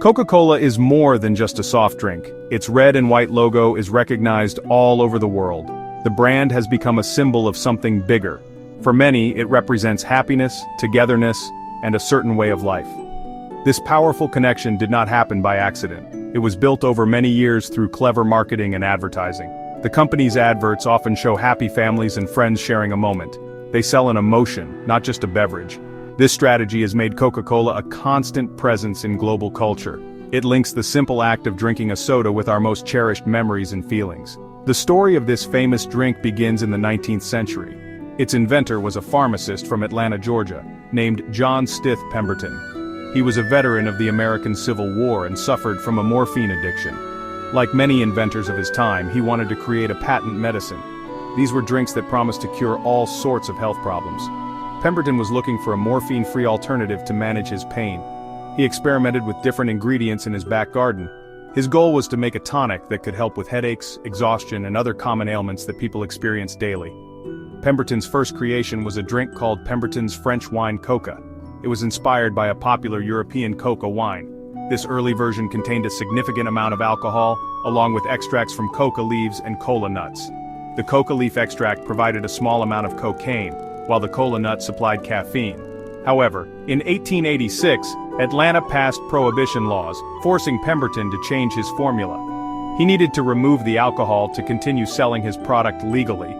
Coca-Cola is more than just a soft drink. Its red and white logo is recognized all over the world. The brand has become a symbol of something bigger. For many, it represents happiness, togetherness, and a certain way of life. This powerful connection did not happen by accident. It was built over many years through clever marketing and advertising. The company's adverts often show happy families and friends sharing a moment. They sell an emotion, not just a beverage. This strategy has made Coca-Cola a constant presence in global culture. It links the simple act of drinking a soda with our most cherished memories and feelings. The story of this famous drink begins in the 19th century. Its inventor was a pharmacist from Atlanta, Georgia, named John Stith Pemberton. He was a veteran of the American Civil War and suffered from a morphine addiction. Like many inventors of his time, he wanted to create a patent medicine. These were drinks that promised to cure all sorts of health problems. Pemberton was looking for a morphine-free alternative to manage his pain. He experimented with different ingredients in his back garden. His goal was to make a tonic that could help with headaches, exhaustion, and other common ailments that people experience daily. Pemberton's first creation was a drink called Pemberton's French wine coca. It was inspired by a popular European coca wine. This early version contained a significant amount of alcohol, along with extracts from coca leaves and cola nuts. The coca leaf extract provided a small amount of cocaine, while the cola nut supplied caffeine. However, in 1886, Atlanta passed prohibition laws, forcing Pemberton to change his formula. He needed to remove the alcohol to continue selling his product legally.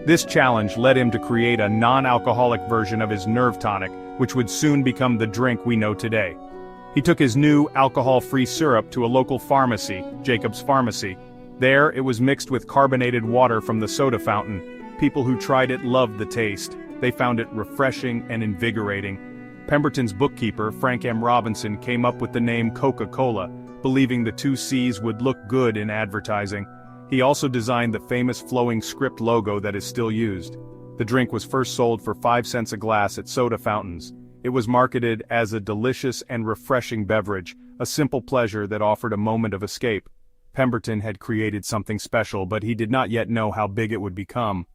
This challenge led him to create a non-alcoholic version of his nerve tonic, which would soon become the drink we know today. He took his new alcohol-free syrup to a local pharmacy, Jacob's Pharmacy. There, it was mixed with carbonated water from the soda fountain. People who tried it loved the taste. They found it refreshing and invigorating. Pemberton's bookkeeper, Frank M. Robinson, came up with the name Coca-Cola, believing the two C's would look good in advertising. He also designed the famous flowing script logo that is still used. The drink was first sold for 5 cents a glass at soda fountains. It was marketed as a delicious and refreshing beverage, a simple pleasure that offered a moment of escape. Pemberton had created something special, but he did not yet know how big it would become.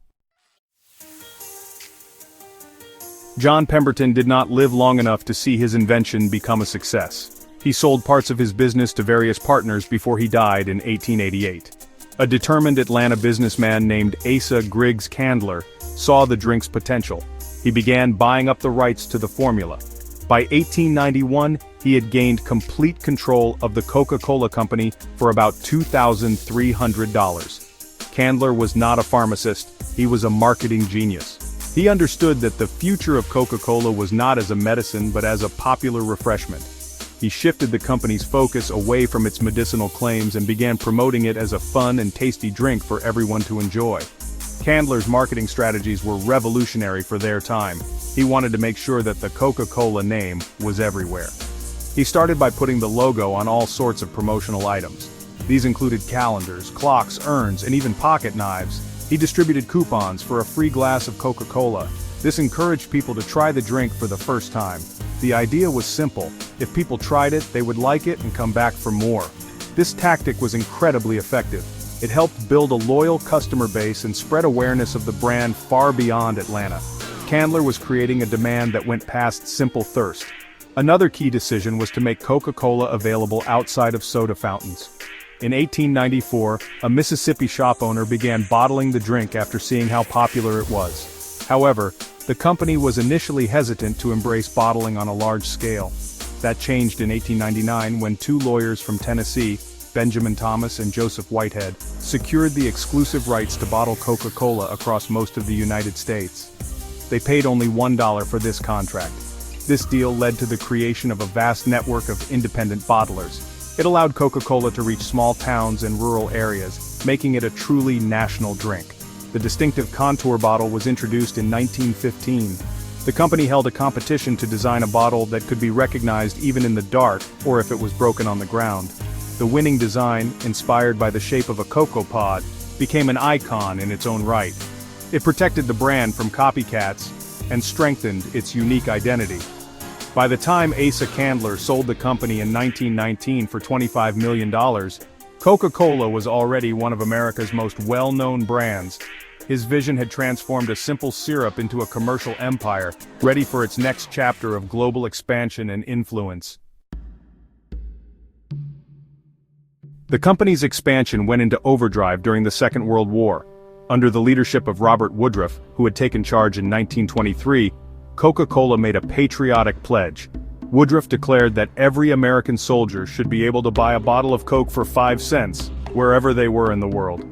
John Pemberton did not live long enough to see his invention become a success. He sold parts of his business to various partners before he died in 1888. A determined Atlanta businessman named Asa Griggs Candler saw the drink's potential. He began buying up the rights to the formula. By 1891, he had gained complete control of the Coca-Cola Company for about $2,300. Candler was not a pharmacist, he was a marketing genius. He understood that the future of Coca-Cola was not as a medicine but as a popular refreshment. He shifted the company's focus away from its medicinal claims and began promoting it as a fun and tasty drink for everyone to enjoy. Candler's marketing strategies were revolutionary for their time. He wanted to make sure that the Coca-Cola name was everywhere. He started by putting the logo on all sorts of promotional items. These included calendars, clocks, urns, and even pocket knives. He distributed coupons for a free glass of Coca-Cola. This encouraged people to try the drink for the first time. The idea was simple. If people tried it, they would like it and come back for more. This tactic was incredibly effective. It helped build a loyal customer base and spread awareness of the brand far beyond Atlanta. Candler was creating a demand that went past simple thirst. Another key decision was to make Coca-Cola available outside of soda fountains. In 1894, a Mississippi shop owner began bottling the drink after seeing how popular it was. However, the company was initially hesitant to embrace bottling on a large scale. That changed in 1899 when two lawyers from Tennessee, Benjamin Thomas and Joseph Whitehead, secured the exclusive rights to bottle Coca-Cola across most of the United States. They paid only $1 for this contract. This deal led to the creation of a vast network of independent bottlers. It allowed Coca-Cola to reach small towns and rural areas, making it a truly national drink. The distinctive contour bottle was introduced in 1915. The company held a competition to design a bottle that could be recognized even in the dark or if it was broken on the ground. The winning design, inspired by the shape of a cocoa pod, became an icon in its own right. It protected the brand from copycats and strengthened its unique identity. By the time Asa Candler sold the company in 1919 for $25 million, Coca-Cola was already one of America's most well-known brands. His vision had transformed a simple syrup into a commercial empire, ready for its next chapter of global expansion and influence. The company's expansion went into overdrive during the Second World War. Under the leadership of Robert Woodruff, who had taken charge in 1923, Coca-Cola made a patriotic pledge. Woodruff declared that every American soldier should be able to buy a bottle of Coke for 5 cents, wherever they were in the world.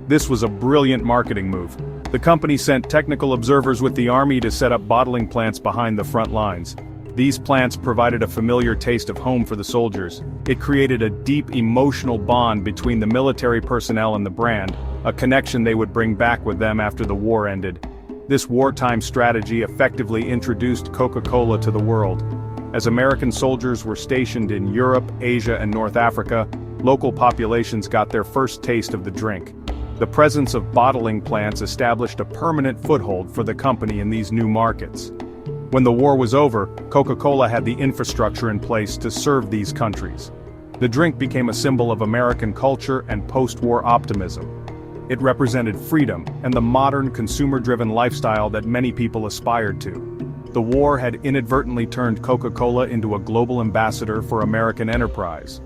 This was a brilliant marketing move. The company sent technical observers with the army to set up bottling plants behind the front lines. These plants provided a familiar taste of home for the soldiers. It created a deep emotional bond between the military personnel and the brand, a connection they would bring back with them after the war ended. This wartime strategy effectively introduced Coca-Cola to the world. As American soldiers were stationed in Europe, Asia, and North Africa, local populations got their first taste of the drink. The presence of bottling plants established a permanent foothold for the company in these new markets. When the war was over, Coca-Cola had the infrastructure in place to serve these countries. The drink became a symbol of American culture and post-war optimism. It represented freedom and the modern consumer-driven lifestyle that many people aspired to. The war had inadvertently turned Coca-Cola into a global ambassador for American enterprise.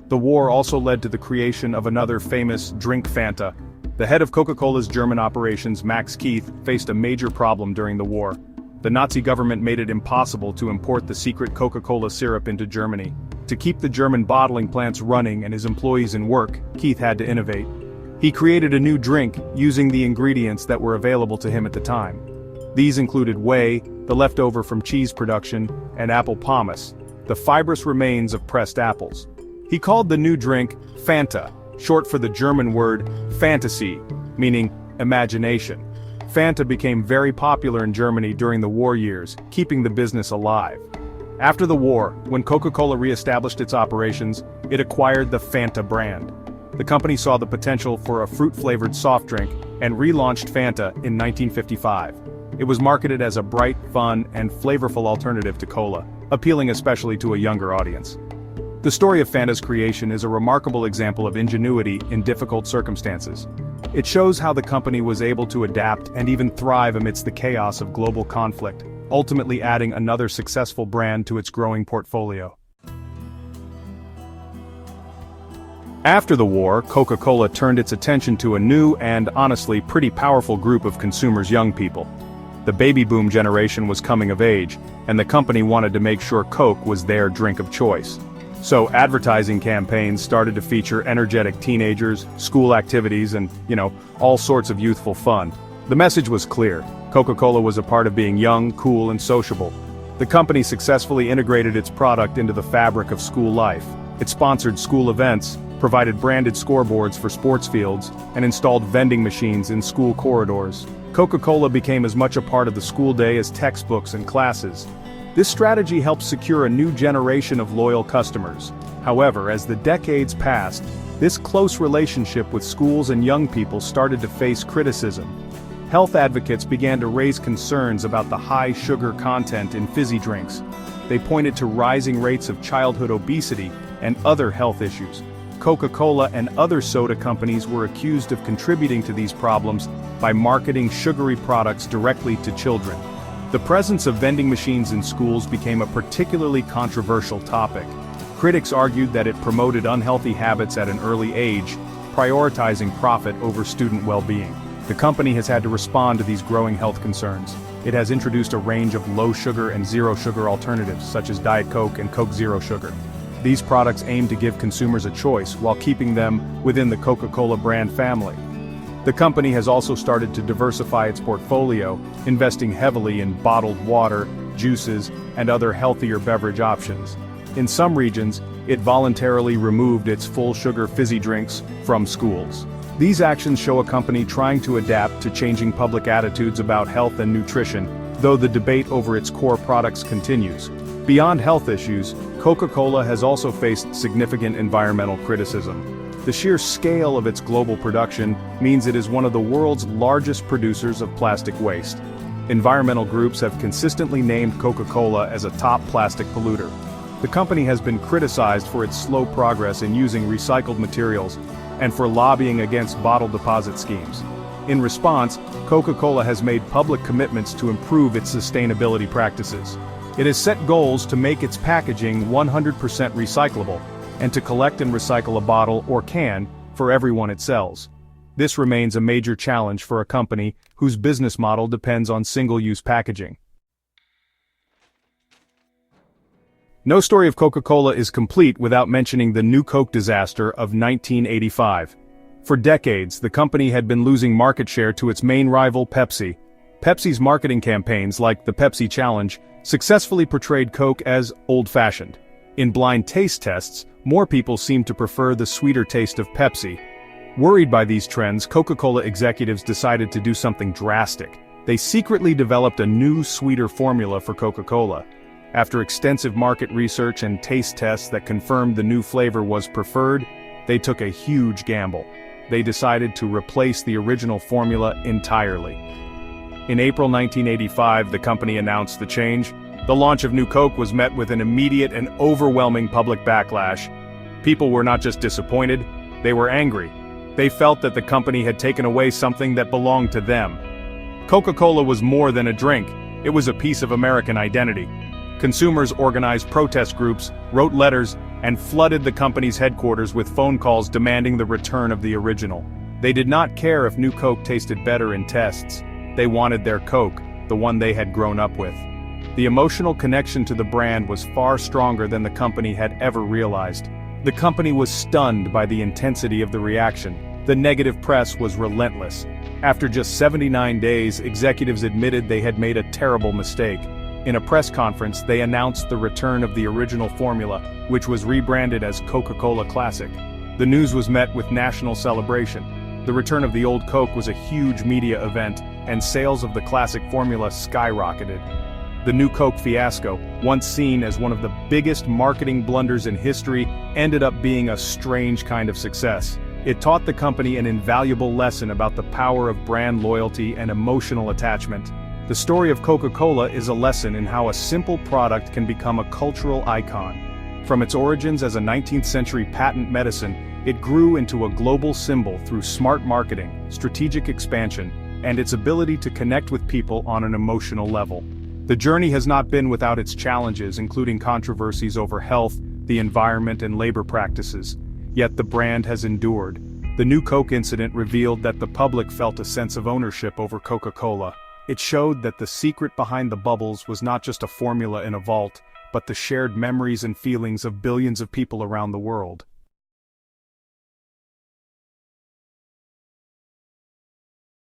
The war also led to the creation of another famous drink, Fanta. The head of Coca-Cola's German operations, Max Keith, faced a major problem during the war. The Nazi government made it impossible to import the secret Coca-Cola syrup into Germany. To keep the German bottling plants running and his employees in work, Keith had to innovate. He created a new drink using the ingredients that were available to him at the time. These included whey, the leftover from cheese production, and apple pomace, the fibrous remains of pressed apples. He called the new drink Fanta, short for the German word fantasy, meaning imagination. Fanta became very popular in Germany during the war years, keeping the business alive. After the war, when Coca-Cola re-established its operations, it acquired the Fanta brand. The company saw the potential for a fruit-flavored soft drink and relaunched Fanta in 1955. It was marketed as a bright, fun, and flavorful alternative to cola, appealing especially to a younger audience. The story of Fanta's creation is a remarkable example of ingenuity in difficult circumstances. It shows how the company was able to adapt and even thrive amidst the chaos of global conflict, ultimately adding another successful brand to its growing portfolio. After the war, Coca-Cola turned its attention to a new and, honestly, pretty powerful group of consumers, young people. The baby boom generation was coming of age, and the company wanted to make sure Coke was their drink of choice. So advertising campaigns started to feature energetic teenagers, school activities, and, all sorts of youthful fun. The message was clear. Coca-Cola was a part of being young, cool, and sociable. The company successfully integrated its product into the fabric of school life. It sponsored school events, provided branded scoreboards for sports fields, and installed vending machines in school corridors. Coca-Cola became as much a part of the school day as textbooks and classes. This strategy helped secure a new generation of loyal customers. However, as the decades passed, this close relationship with schools and young people started to face criticism. Health advocates began to raise concerns about the high sugar content in fizzy drinks. They pointed to rising rates of childhood obesity and other health issues. Coca-Cola and other soda companies were accused of contributing to these problems by marketing sugary products directly to children. The presence of vending machines in schools became a particularly controversial topic. Critics argued that it promoted unhealthy habits at an early age, prioritizing profit over student well-being. The company has had to respond to these growing health concerns. It has introduced a range of low-sugar and zero-sugar alternatives, such as Diet Coke and Coke Zero Sugar. These products aim to give consumers a choice while keeping them within the Coca-Cola brand family. The company has also started to diversify its portfolio, investing heavily in bottled water, juices, and other healthier beverage options. In some regions, it voluntarily removed its full-sugar fizzy drinks from schools. These actions show a company trying to adapt to changing public attitudes about health and nutrition, though the debate over its core products continues. Beyond health issues, Coca-Cola has also faced significant environmental criticism. The sheer scale of its global production means it is one of the world's largest producers of plastic waste. Environmental groups have consistently named Coca-Cola as a top plastic polluter. The company has been criticized for its slow progress in using recycled materials and for lobbying against bottle deposit schemes. In response, Coca-Cola has made public commitments to improve its sustainability practices. It has set goals to make its packaging 100% recyclable. and to collect and recycle a bottle or can for everyone it sells. This remains a major challenge for a company whose business model depends on single-use packaging. No story of Coca-Cola is complete without mentioning the New Coke disaster of 1985. For decades, the company had been losing market share to its main rival Pepsi. Pepsi's marketing campaigns, like the Pepsi Challenge, successfully portrayed Coke as old-fashioned. In blind taste tests, more people seemed to prefer the sweeter taste of Pepsi. Worried by these trends, Coca-Cola executives decided to do something drastic. They secretly developed a new, sweeter formula for Coca-Cola. After extensive market research and taste tests that confirmed the new flavor was preferred, they took a huge gamble. They decided to replace the original formula entirely. In April 1985, the company announced the change. The launch of New Coke was met with an immediate and overwhelming public backlash. People were not just disappointed, they were angry. They felt that the company had taken away something that belonged to them. Coca-Cola was more than a drink, it was a piece of American identity. Consumers organized protest groups, wrote letters, and flooded the company's headquarters with phone calls demanding the return of the original. They did not care if New Coke tasted better in tests. They wanted their Coke, the one they had grown up with. The emotional connection to the brand was far stronger than the company had ever realized. The company was stunned by the intensity of the reaction. The negative press was relentless. After just 79 days, executives admitted they had made a terrible mistake. In a press conference, they announced the return of the original formula, which was rebranded as Coca-Cola Classic. The news was met with national celebration. The return of the old Coke was a huge media event, and sales of the classic formula skyrocketed. The New Coke fiasco, once seen as one of the biggest marketing blunders in history, ended up being a strange kind of success. It taught the company an invaluable lesson about the power of brand loyalty and emotional attachment. The story of Coca-Cola is a lesson in how a simple product can become a cultural icon. From its origins as a 19th-century patent medicine, it grew into a global symbol through smart marketing, strategic expansion, and its ability to connect with people on an emotional level. The journey has not been without its challenges, including controversies over health, the environment, and labor practices. Yet the brand has endured. The New Coke incident revealed that the public felt a sense of ownership over Coca-Cola. It showed that the secret behind the bubbles was not just a formula in a vault, but the shared memories and feelings of billions of people around the world.